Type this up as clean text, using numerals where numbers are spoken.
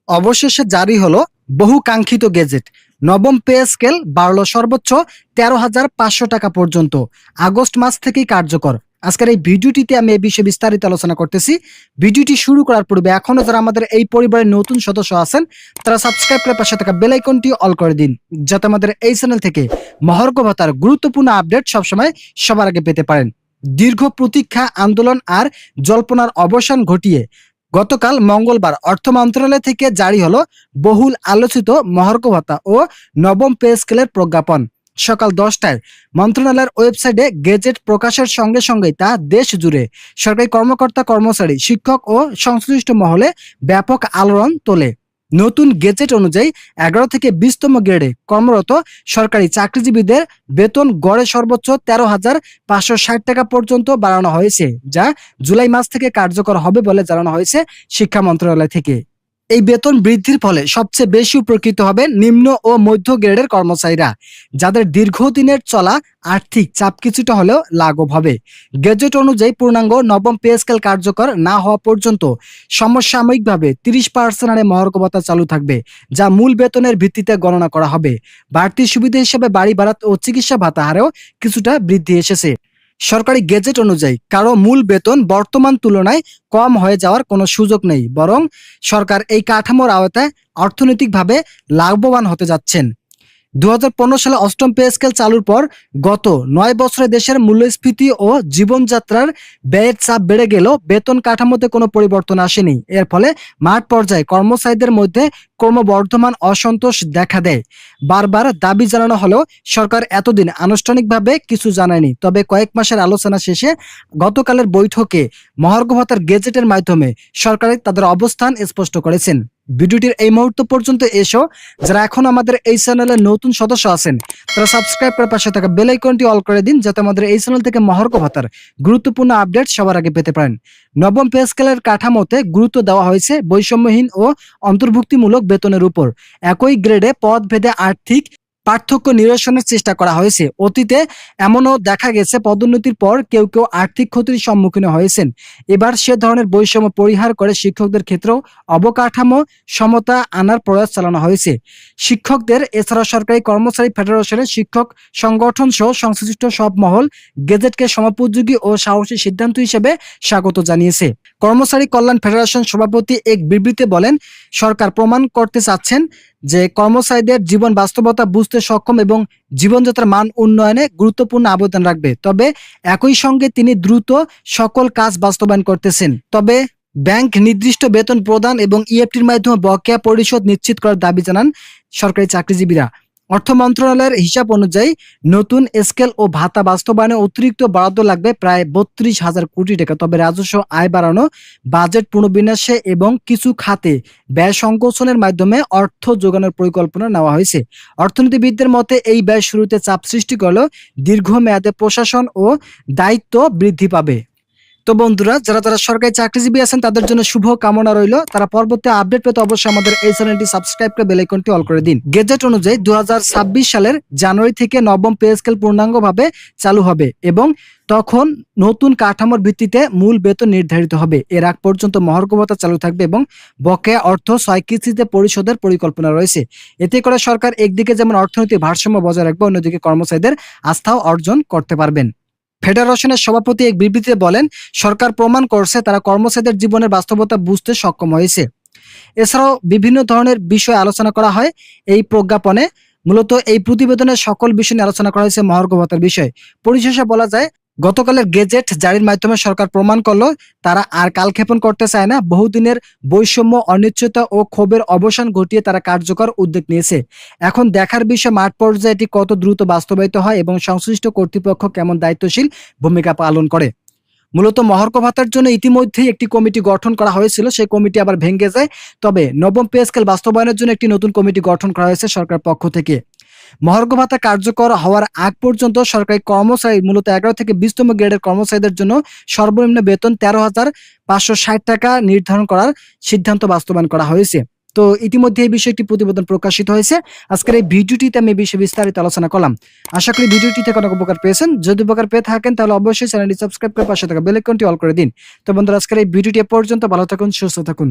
অবশেষে জারি হলো বহু কাঙ্ক্ষিত গেজেট। নবম পে স্কেল বাড়লো সর্বোচ্চ 13,500 টাকা পর্যন্ত। আগস্ট মাস থেকেই কার্যকর। আজকের এই ভিডিওটিতে আমি এই বিষয়ে বিস্তারিত আলোচনা করতেছি। ভিডিওটি শুরু করার পূর্বে এখনো যারা আমাদের এই পরিবারের নতুন সদস্য আছেন তারা সাবস্ক্রাইব করে পাশে থাকা বেল আইকনটি অল করে দিন, যাতে আমাদের এই চ্যানেল থেকে মহার্ঘ ভাতার গুরুত্বপূর্ণ আপডেট সবসময় সবার আগে পেতে পারেন। দীর্ঘ প্রতীক্ষা, আন্দোলন আর জল্পনার অবসান ঘটিয়ে গতকাল মঙ্গলবার অর্থ মন্ত্রণালয় থেকে জারি হলো বহুল আলোচিত মহার্ঘ ভাতা ও নবম পে স্কেলের প্রজ্ঞাপন। সকাল 10টায় মন্ত্রণালয়ের ওয়েবসাইটে গেজেট প্রকাশের সঙ্গে সঙ্গেই তা দেশ জুড়ে সরকারি কর্মকর্তা, কর্মচারী, শিক্ষক ও সংশ্লিষ্ট মহলে ব্যাপক আলোড়ন তোলে। নতুন গেজেট অনুযায়ী 11 থেকে 20তম গ্রেডে কর্মরত সরকারি চাকরিজীবীদের বেতন গড়ে সর্বোচ্চ 13,560 টাকা পর্যন্ত বাড়ানো হয়েছে, যা জুলাই মাস থেকে কার্যকর হবে বলে জানানো হয়েছে শিক্ষা মন্ত্রণালয় থেকে। এই বেতন বৃদ্ধির ফলে সবচেয়ে বেশি উপকৃত হবে নিম্ন ও মধ্য গ্রেডের কর্মচারীরা, যাদের দীর্ঘদিনের চলা আর্থিক চাপ কিছুটা হলেও লাঘব হবে। গেজেট অনুযায়ী পূর্ণাঙ্গ নবম পে স্কেল কার্যকর না হওয়া পর্যন্ত সমসাময়িকভাবে 30% হারে মহার্ঘ ভাতা চালু থাকবে, যা মূল বেতনের ভিত্তিতে গণনা করা হবে। বাড়তি সুবিধা হিসেবে বাড়ি ভাড়া ও চিকিৎসা ভাতা হারেও কিছুটা বৃদ্ধি এসেছে। সরকারি গেজেট অনুযায়ী কারো মূল বেতন বর্তমান তুলনায় কম হয়ে যাওয়ার কোনো সুযোগ নেই, বরং সরকার এই কাঠামোর আওতায় অর্থনৈতিকভাবে লাভবান হতে যাচ্ছেন। 2015 সালে অষ্টম পে স্কেল চালুর পর গত 9 বছরে দেশের মূল্যস্ফীতি ও জীবনযাত্রার ব্যয়ের চাপ বেড়ে গেলেও বেতন কাঠামোতে কোনো পরিবর্তন আসেনি। এর ফলে মাঠ পর্যায়ে কর্মচারীদের মধ্যে ক্রমবর্ধমান অসন্তোষ দেখা দেয়। বারবার দাবি জানানো হলেও সরকার এতদিন আনুষ্ঠানিকভাবে কিছু জানায়নি। তবে কয়েক মাসের আলোচনা শেষে গতকালের বৈঠকে মহার্ঘ ভাতার গেজেটের মাধ্যমে সরকার তাদের অবস্থান স্পষ্ট করেছেন। ভিডিওটির এই মুহূর্ত পর্যন্ত এসেও যারা এখন আমাদের এই চ্যানেলের নতুন সদস্য আছেন তারা সাবস্ক্রাইব করে পাশে থাকা বেল আইকনটি অল করে দিন, যাতে আমাদের এই চ্যানেল থেকে মহার্ঘ ভাতার গুরুত্বপূর্ণ আপডেট সবার আগে পেতে পারেন। নবম পে স্কেলের কাঠামোতে গুরুত্ব দেওয়া হয়েছে বৈষম্যহীন ও অন্তর্ভুক্তিমূলক বেতনের উপর। একই গ্রেডে পদ ভেদে আর্থিক পার্থক্য নিরসনের চেষ্টা করা হয়েছে। অতীতে এমনও দেখা গেছে পদোন্নতির পর কেউ কেউ আর্থিক ক্ষতির সম্মুখীন হয়েছেন। এবার সে ধরনের বৈষম্য পরিহার করে শিক্ষকদের ক্ষেত্রেও অবকাঠামো সমতা আনার প্রয়াস চালানো হয়েছে। শিক্ষকদের এছাড়া সরকারি কর্মচারী ফেডারেশনের শিক্ষক সংগঠন সহ সংশ্লিষ্ট সব মহল গেজেটকে সময়োপযোগী ও সাহসী সিদ্ধান্ত হিসেবে স্বাগত জানিয়েছে। কর্মচারী কল্যাণ ফেডারেশন সভাপতি এক বিবৃতিতে বলেন, সরকার প্রমাণ করতে চাচ্ছেন যে কর্মচারীদের জীবন বাস্তবতা বুঝতে সক্ষম এবং জীবনযাত্রার মান উন্নয়নে গুরুত্বপূর্ণ অবদান রাখবে। তবে একই সঙ্গে তিনি দ্রুত সকল কাজ বাস্তবায়ন করতেছেন। তবে ব্যাংক নির্দিষ্ট বেতন প্রদান এবং ইএফটির মাধ্যমে বকেয়া পরিশোধ নিশ্চিত করার দাবি জানান সরকারি চাকরিজীবীরা। অর্থ মন্ত্রণালয়ের হিসাব অনুযায়ী নতুন স্কেল ও ভাতা বাস্তবায়নে অতিরিক্ত বরাদ্দ লাগবে প্রায় 32,000 কোটি টাকা। তবে রাজস্ব আয় বাড়ানো, বাজেট পুনর্বিন্যাসে এবং কিছু খাতে ব্যয় সংকোচনের মাধ্যমে অর্থ যোগানোর পরিকল্পনা নেওয়া হয়েছে। অর্থনীতিবিদদের মতে এই ব্যয় শুরুতে চাপ সৃষ্টি করলেও দীর্ঘমেয়াদে প্রশাসন ও দায়িত্ব বৃদ্ধি পাবে। তো বন্ধুরা, যারা যারা সরকারি চাকরিজীবী আছেন তাদের জন্য শুভ কামনা রইল। তারা পরবর্তী আপডেট পেতে অবশ্যই আমাদের এই চ্যানেলটি সাবস্ক্রাইব করে বেল আইকনটি অল করে দিন। গেজেট অনুযায়ী 2026 সালের জানুয়ারি থেকে নবম পে স্কেল পূর্ণাঙ্গভাবে চালু হবে এবং তখন নতুন কাঠামোর ভিত্তিতে মূল বেতন নির্ধারিত হবে। এর আগ পর্যন্ত মহার্ঘ ভাতা চালু থাকবে এবং বকেয়া অর্থ 6 কিস্তিতে পরিশোধের পরিকল্পনা রয়েছে। এতে করে সরকার একদিকে যেমন অর্থনৈতিক ভারসাম্য বজায় রাখবে, অন্যদিকে কর্মচারীদের আস্থাও অর্জন করতে পারবেন। ফেডারেশনের সভাপতি এক বিবৃতিতে বলেন, সরকার প্রমাণ করছে তারা কর্মচারীদের জীবনের বাস্তবতা বুঝতে সক্ষম হয়েছে। এছাড়াও বিভিন্ন ধরনের বিষয় আলোচনা করা হয় এই প্রজ্ঞাপনে। মূলত এই প্রতিবেদনের সকল বিষয় নিয়ে আলোচনা করা হয়েছে মহার্ঘ ভাতার বিষয়। পরিশেষে বলা যায়, গতকালের গেজেট জারির মাধ্যমে সরকার প্রমাণ করলো তারা আর কালক্ষেপণ করতে চায় না। বহুদিনের বৈষম্য, অনিশ্চয়তা ও ক্ষোভের অবসান ঘটিয়ে তারা কার্যকর উদ্যোগ নিয়েছে। এখন দেখার বিষয় মাঠ পর্যায়ে এটি কত দ্রুত বাস্তবায়িত হয় এবং সংশ্লিষ্ট কর্তৃপক্ষ কেমন দায়িত্বশীল ভূমিকা পালন করে। মূলত মহার্ঘ ভাতার জন্য ইতিমধ্যেই একটি কমিটি গঠন করা হয়েছিল, সেই কমিটি আবার ভেঙে যায়। তবে নবম পে স্কেল বাস্তবায়নের জন্য একটি নতুন কমিটি গঠন করা হয়েছে সরকার পক্ষ থেকে। মহার্ঘ ভাতা কার্যকর হওয়ার আগ পর্যন্ত সরকারি কর্মচারী মূলত 11 থেকে 20তম গ্রেডের কর্মচারীদের জন্য সর্বনিম্ন বেতন 13,560 টাকা নির্ধারণ করার সিদ্ধান্ত বাস্তবায়ন করা হয়েছে। তো ইতিমধ্যে এই বিষয়ে একটি প্রতিবেদন প্রকাশিত হয়েছে। আজকের এই ভিডিওটিতে আমি এই বিষয়ে বিস্তারিত আলোচনা করলাম। আশা করি ভিডিওটি থেকে অনেক উপকার পেয়েছেন। যদি উপকার পেয়ে থাকেন তাহলে অবশ্যই চ্যানেলটি সাবস্ক্রাইব করে পাশে থাকা বেল আইকনটি অল করে দিন। তো বন্ধুরা, আজকের এই ভিডিওটি পর্যন্ত ভালো থাকুন, সুস্থ থাকুন।